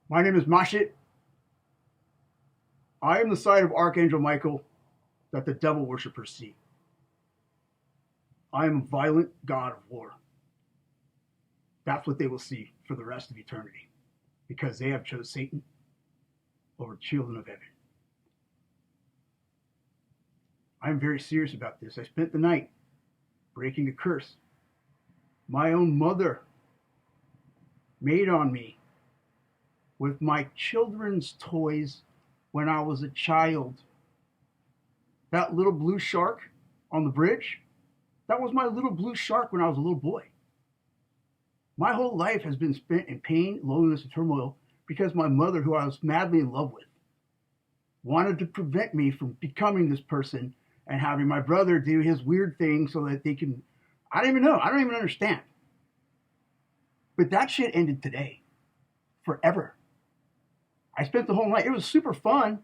My name is Mashit. I am the side of Archangel Michael that the devil worshippers see. I am a violent god of war. That's what they will see for the rest of eternity because they have chose Satan over children of heaven. I am very serious about this. I spent the night breaking a curse my own mother made on me with my children's toys when I was a child. That little blue shark on the bridge, that was my little blue shark when I was a little boy. My whole life has been spent in pain, loneliness, and turmoil because my mother, who I was madly in love with, wanted to prevent me from becoming this person and having my brother do his weird thing so that they can. I don't even know. I don't even understand. But that shit ended today. Forever. I spent the whole night. It was super fun,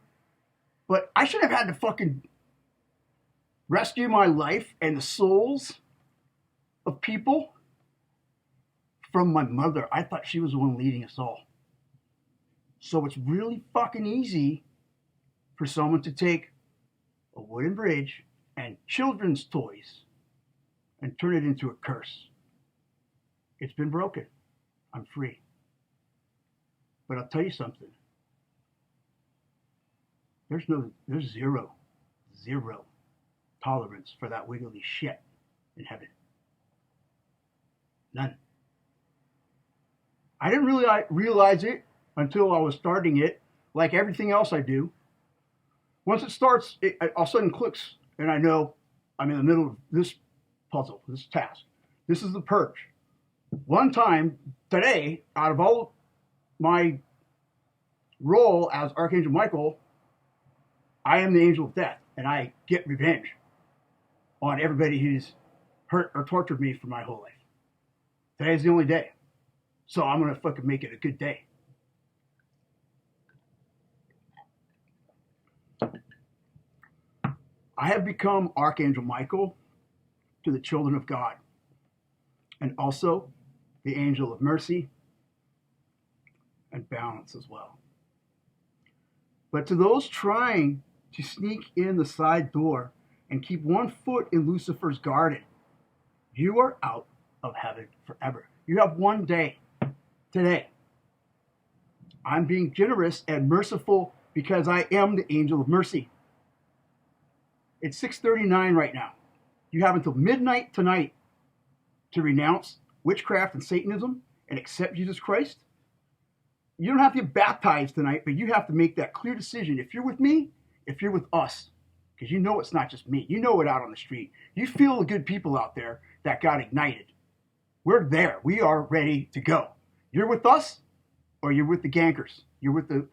but I should have had to fucking rescue my life and the souls of people from my mother. I thought she was the one leading us all. So it's really fucking easy for someone to take a wooden bridge and children's toys and turn it into a curse. It's been broken. I'm free. But I'll tell you something. There's zero tolerance for that wiggly shit in heaven. None. I didn't really realize it until I was starting it, like everything else I do. Once it starts, it all of a sudden clicks, and I know I'm in the middle of this puzzle, this task. This is the purge. One time today, out of all my role as Archangel Michael, I am the angel of death, and I get revenge on everybody who's hurt or tortured me for my whole life. Today's the only day. So I'm going to fucking make it a good day. I have become Archangel Michael to the children of God, and also the angel of mercy and balance as well. But to those trying to sneak in the side door and keep one foot in Lucifer's garden, you are out of heaven forever. You have one day today. I'm being generous and merciful because I am the angel of mercy. It's 6:39 right now. You have until midnight tonight to renounce witchcraft and Satanism and accept Jesus Christ. You don't have to get baptized tonight, but you have to make that clear decision. If you're with me, if you're with us, because you know it's not just me. You know it out on the street. You feel the good people out there that got ignited. We're there. We are ready to go. You're with us, or you're with the gankers. You're with the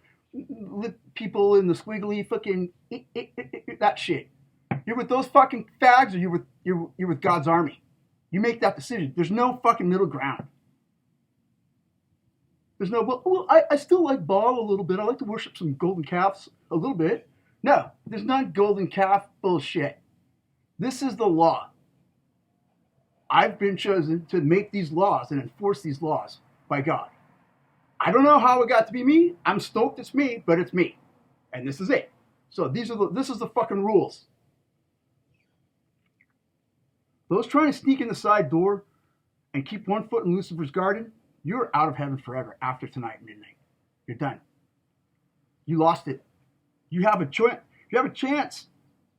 people in the squiggly fucking that shit. You're with those fucking fags, or you're with God's army. You make that decision. There's no fucking middle ground. There's no, well, I still like Baal a little bit. I like to worship some golden calves a little bit. No, there's not golden calf bullshit. This is the law. I've been chosen to make these laws and enforce these laws by God. I don't know how it got to be me. I'm stoked it's me, but it's me. And this is it. So this is the fucking rules. Those trying to sneak in the side door and keep one foot in Lucifer's garden, you're out of heaven forever after tonight midnight. You're done. You lost it. You have a chance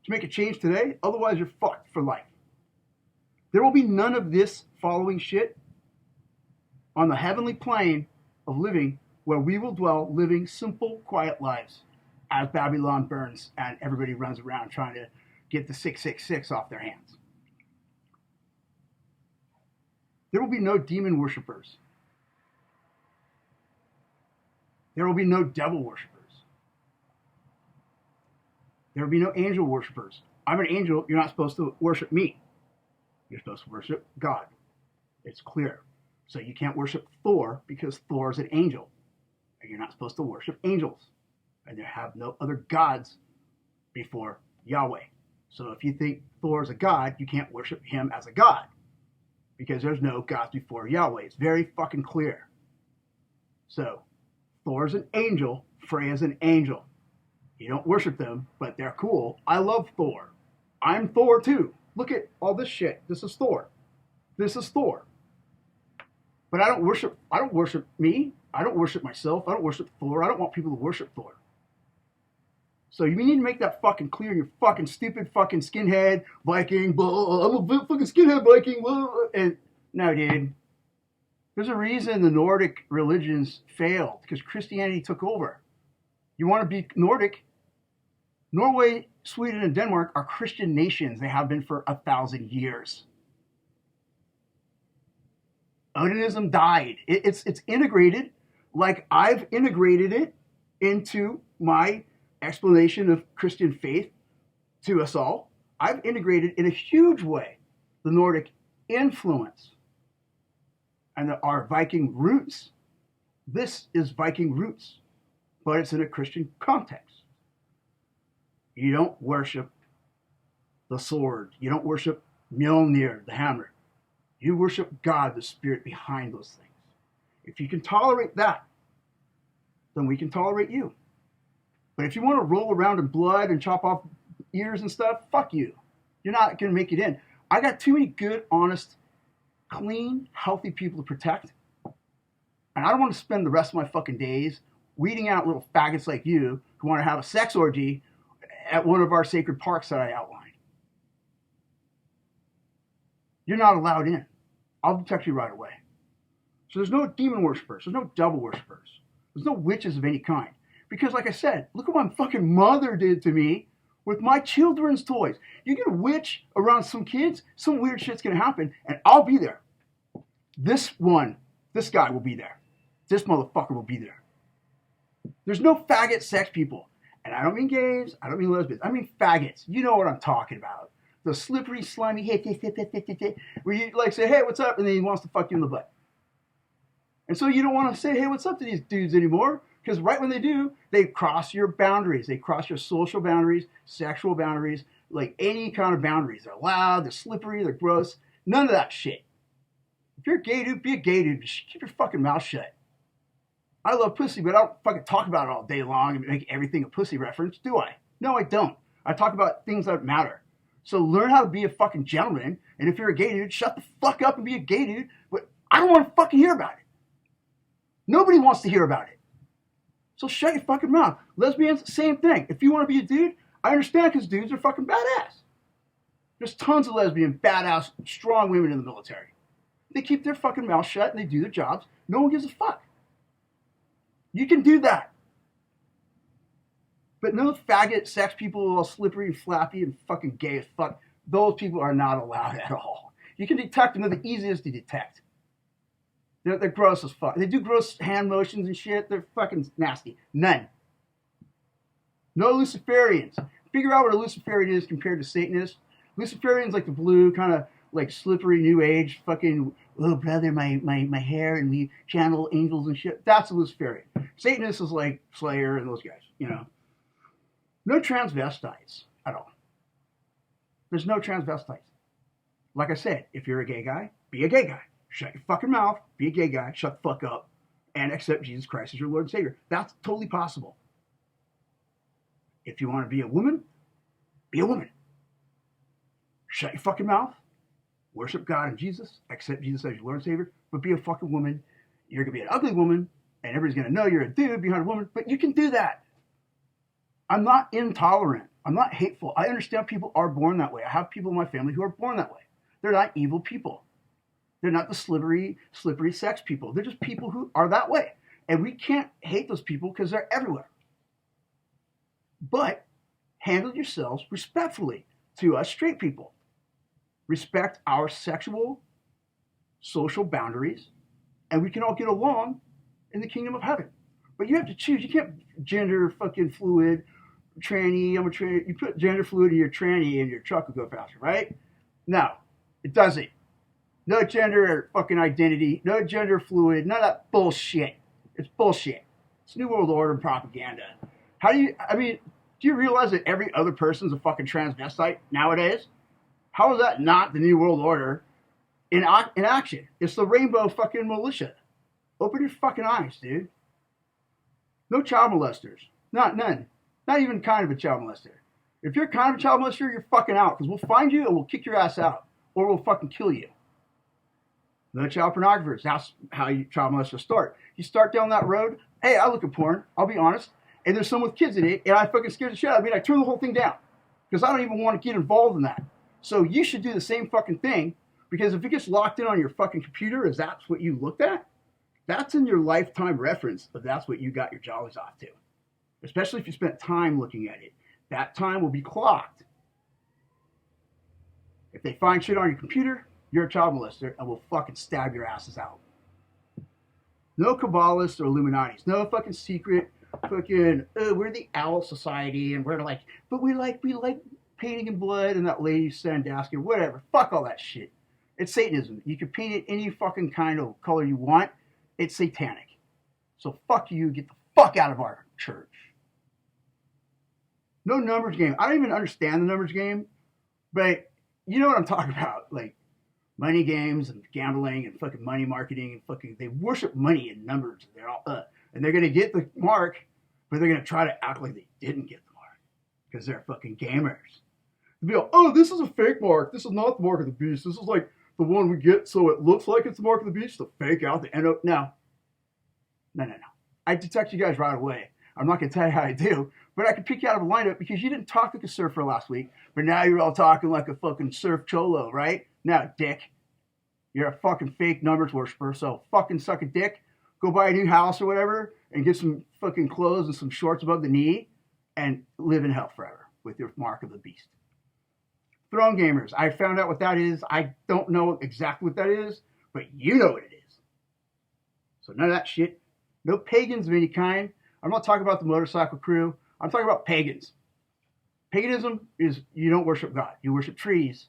to make a change today. Otherwise, you're fucked for life. There will be none of this following shit on the heavenly plane of living where we will dwell living simple, quiet lives as Babylon burns and everybody runs around trying to get the 666 off their hands. There will be no demon worshipers. There will be no devil worshipers. There will be no angel worshipers. I'm an angel. You're not supposed to worship me. You're supposed to worship God. It's clear. So you can't worship Thor because Thor is an angel. And you're not supposed to worship angels. And there have no other gods before Yahweh. So if you think Thor is a god, you can't worship him as a god. Because there's no gods before Yahweh. It's very fucking clear. So Thor's an angel. Freya's an angel. You don't worship them, but they're cool. I love Thor. I'm Thor too. Look at all this shit. This is Thor. This is Thor. But I don't worship me. I don't worship myself. I don't worship Thor. I don't want people to worship Thor. So you need to make that fucking clear. You fucking stupid fucking skinhead Viking. Blah, I'm a fucking skinhead Viking. Blah, and no, dude. There's a reason the Nordic religions failed, because Christianity took over. You want to be Nordic? Norway, Sweden, and Denmark are Christian nations. They have been for 1,000 years. Odinism died. It's integrated, like I've integrated it into my explanation of Christian faith to us all. I've integrated in a huge way the Nordic influence and our Viking roots. This is Viking roots, but it's in a Christian context. You don't worship the sword. You don't worship Mjolnir, the hammer. You worship God, the spirit behind those things. If you can tolerate that, then we can tolerate you. But if you want to roll around in blood and chop off ears and stuff, fuck you. You're not going to make it in. I got too many good, honest, clean, healthy people to protect. And I don't want to spend the rest of my fucking days weeding out little faggots like you who want to have a sex orgy at one of our sacred parks that I outlined. You're not allowed in. I'll detect you right away. So there's no demon worshippers. There's no devil worshippers. There's no witches of any kind. Because like I said, look what my fucking mother did to me with my children's toys. You get a witch around some kids, some weird shit's going to happen, and I'll be there. This guy will be there. This motherfucker will be there. There's no faggot sex people. And I don't mean gays. I don't mean lesbians. I mean faggots. You know what I'm talking about. The slippery, slimy, where you like say, hey, what's up? And then he wants to fuck you in the butt. And so you don't want to say, hey, what's up to these dudes anymore? Because right when they do, they cross your boundaries. They cross your social boundaries, sexual boundaries, like any kind of boundaries. They're loud, they're slippery, they're gross. None of that shit. If you're a gay dude, be a gay dude. Just keep your fucking mouth shut. I love pussy, but I don't fucking talk about it all day long and make everything a pussy reference, do I? No, I don't. I talk about things that matter. So learn how to be a fucking gentleman. And if you're a gay dude, shut the fuck up and be a gay dude. But I don't want to fucking hear about it. Nobody wants to hear about it. So shut your fucking mouth. Lesbians, same thing. If you want to be a dude, I understand because dudes are fucking badass. There's tons of lesbian, badass, strong women in the military. They keep their fucking mouth shut and they do their jobs. No one gives a fuck. You can do that. But no faggot sex people all slippery and flappy and fucking gay as fuck. Those people are not allowed at all. You can detect them. They're the easiest to detect. They're gross as fuck. They do gross hand motions and shit. They're fucking nasty. None. No Luciferians. Figure out what a Luciferian is compared to Satanist. Luciferian's like the blue, kind of like slippery new age fucking, oh brother, my hair, and we channel angels and shit. That's a Luciferian. Satanist is like Slayer and those guys, you know. No transvestites at all. There's no transvestites. Like I said, if you're a gay guy, be a gay guy. Shut your fucking mouth, be a gay guy, shut the fuck up, and accept Jesus Christ as your Lord and Savior. That's totally possible. If you want to be a woman, be a woman. Shut your fucking mouth, worship God and Jesus, accept Jesus as your Lord and Savior, but be a fucking woman. You're going to be an ugly woman, and everybody's going to know you're a dude behind a woman, but you can do that. I'm not intolerant. I'm not hateful. I understand people are born that way. I have people in my family who are born that way. They're not evil people. They're not the slippery sex people. They're just people who are that way. And we can't hate those people because they're everywhere. But handle yourselves respectfully to us straight people. Respect our sexual, social boundaries, and we can all get along in the kingdom of heaven. But you have to choose. You can't gender fucking fluid, tranny, I'm a tranny. You put gender fluid in your tranny and your truck will go faster, right? No, it doesn't. No gender fucking identity, no gender fluid, none of that bullshit. It's bullshit. It's New World Order propaganda. Do you realize that every other person's a fucking transvestite nowadays? How is that not the New World Order in action? It's the rainbow fucking militia. Open your fucking eyes, dude. No child molesters. None. Not even kind of a child molester. If you're kind of a child molester, you're fucking out because we'll find you and we'll kick your ass out or we'll fucking kill you. No child pornographers. That's how you child molesters start. You start down that road. Hey, I look at porn. I'll be honest. And there's someone with kids in it, and I fucking scared the shit out of me. I turn the whole thing down because I don't even want to get involved in that. So you should do the same fucking thing because if it gets locked in on your fucking computer, is that's what you looked at? That's in your lifetime reference, but that's what you got your jollies off to. Especially if you spent time looking at it. That time will be clocked. If they find shit on your computer, you're a child molester and will fucking stab your asses out. No Kabbalists or Illuminatis. No fucking secret fucking, we're the Owl Society and we're like, but we like painting in blood and that lady Sandusky or whatever. Fuck all that shit. It's Satanism. You can paint it any fucking kind of color you want. It's satanic. So fuck you. Get the fuck out of our church. No numbers game. I don't even understand the numbers game, but you know what I'm talking about. Like money games and gambling and fucking money marketing and fucking, they worship money and numbers. They're all, and they're going to get the mark, but they're going to try to act like they didn't get the mark because they're fucking gamers. They'll be like, oh, this is a fake mark. This is not the mark of the beast. This is like the one we get so it looks like it's the mark of the beast to fake out the end of, no. I detect you guys right away. I'm not going to tell you how I do, but I can pick you out of a lineup because you didn't talk like a surfer last week, but now you're all talking like a fucking surf cholo, right? Now, dick, you're a fucking fake numbers worshiper, so fucking suck a dick. Go buy a new house or whatever and get some fucking clothes and some shorts above the knee and live in hell forever with your mark of the beast. Throne gamers, I found out what that is. I don't know exactly what that is, but you know what it is. So none of that shit. No pagans of any kind. I'm not talking about the motorcycle crew. I'm talking about pagans. Paganism is you don't worship God. You worship trees.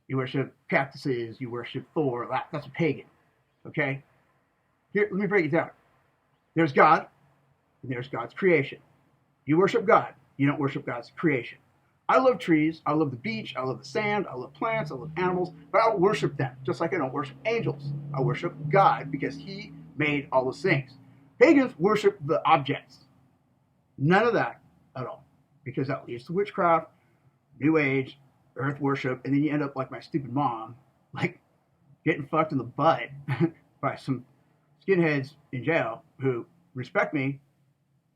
You worship cactuses. You worship Thor. That's a pagan. Okay? Here, let me break it down. There's God, and there's God's creation. You worship God. You don't worship God's creation. I love trees. I love the beach. I love the sand. I love plants. I love animals. But I don't worship them, just like I don't worship angels. I worship God because He made all those things. Pagans worship the objects. None of that at all. Because that leads to witchcraft, New Age, earth worship, and then you end up like my stupid mom, like getting fucked in the butt by some skinheads in jail who respect me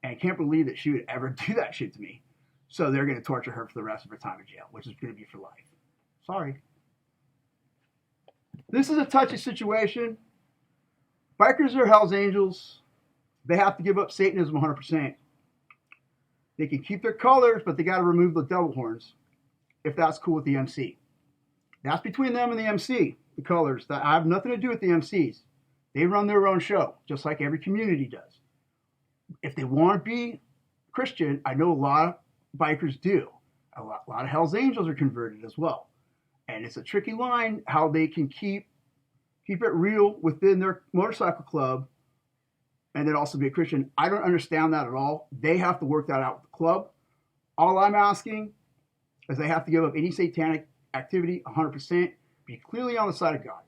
and can't believe that she would ever do that shit to me. So they're going to torture her for the rest of her time in jail, which is going to be for life. Sorry. This is a touchy situation. Bikers are Hell's Angels. They have to give up Satanism 100%. They can keep their colors, but they got to remove the devil horns, if that's cool with the MC. That's between them and the MC, the colors. I have nothing to do with the MCs. They run their own show, just like every community does. If they want to be Christian, I know a lot of bikers do. A lot of Hell's Angels are converted as well. And it's a tricky line how they can keep it real within their motorcycle club and then also be a Christian. I don't understand that at all. They have to work that out with the club. All I'm asking is they have to give up any satanic activity 100%, be clearly on the side of God.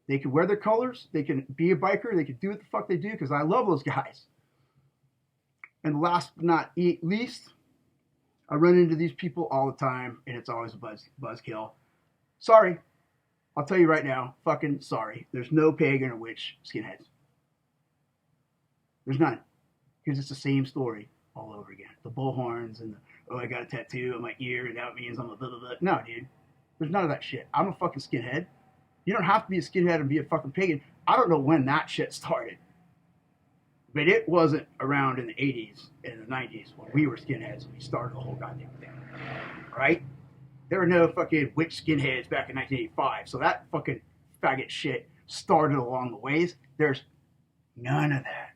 They can wear their colors. They can be a biker. They can do what the fuck they do because I love those guys. And last but not least, I run into these people all the time, and it's always a buzzkill. Sorry. I'll tell you right now, fucking sorry. There's no pagan or witch skinheads. There's none. Because it's the same story all over again. The bullhorns and I got a tattoo on my ear, and that means I'm a blah, blah, blah. No, dude. There's none of that shit. I'm a fucking skinhead. You don't have to be a skinhead and be a fucking pagan. I don't know when that shit started. But it wasn't around in the 80s and the 90s when we were skinheads and we started the whole goddamn thing. Right? There were no fucking witch skinheads back in 1985. So that fucking faggot shit started along the ways. There's none of that.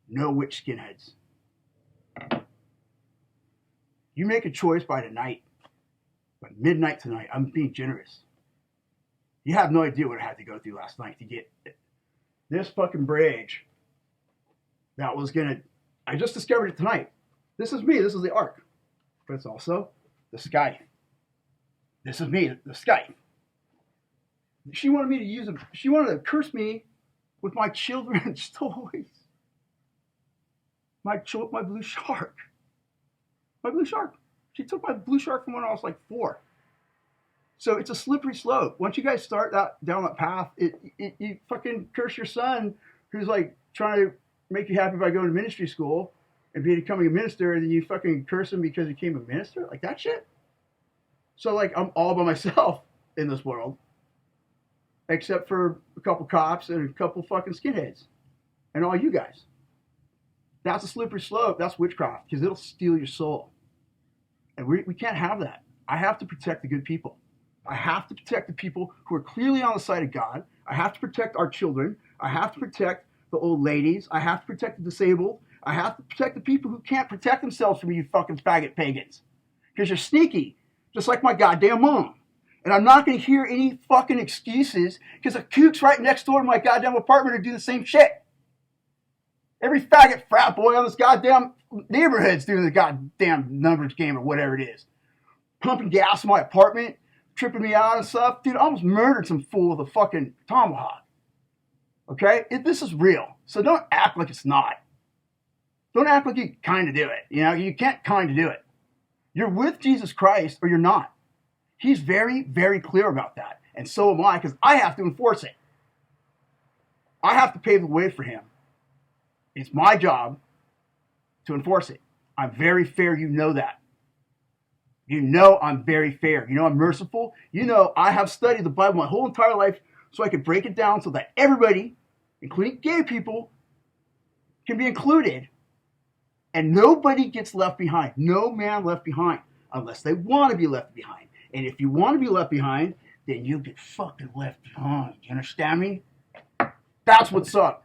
No witch skinheads. You make a choice by tonight. By midnight tonight. I'm being generous. You have no idea what I had to go through last night to get this fucking bridge. That was gonna, I just discovered it tonight. This is me, this is the ark. But it's also the sky. This is me, the sky. She wanted me to use them, she wanted to curse me with my children's toys. my blue shark. My blue shark. She took my blue shark from when I was like 4. So it's a slippery slope. Once you guys start down that path, you fucking curse your son who's like trying to make you happy by going to ministry school and becoming a minister, and then you fucking curse him because he became a minister? Like that shit? So like I'm all by myself in this world, except for a couple cops and a couple fucking skinheads and all you guys. That's a slippery slope. That's witchcraft because it'll steal your soul. And we can't have that. I have to protect the good people. I have to protect the people who are clearly on the side of God. I have to protect our children. I have to protect the old ladies. I have to protect the disabled. I have to protect the people who can't protect themselves from you fucking faggot pagans. Because you're sneaky, just like my goddamn mom. And I'm not going to hear any fucking excuses because a kook's right next door to my goddamn apartment to do the same shit. Every faggot frat boy on this goddamn neighborhood's doing the goddamn numbers game or whatever it is. Pumping gas in my apartment, tripping me out and stuff. Dude, I almost murdered some fool with a fucking tomahawk. Okay? This is real. So don't act like it's not. Don't act like you kind of do it. You know, you can't kind of do it. You're with Jesus Christ or you're not. He's very, very clear about that. And so am I, because I have to enforce it. I have to pave the way for him. It's my job to enforce it. I'm very fair. You know that. You know I'm very fair. You know I'm merciful. You know I have studied the Bible my whole entire life so I could break it down so that everybody, including gay people, can be included. And nobody gets left behind. No man left behind unless they want to be left behind. And if you want to be left behind, then you get fucking left behind. You understand me? That's what's up.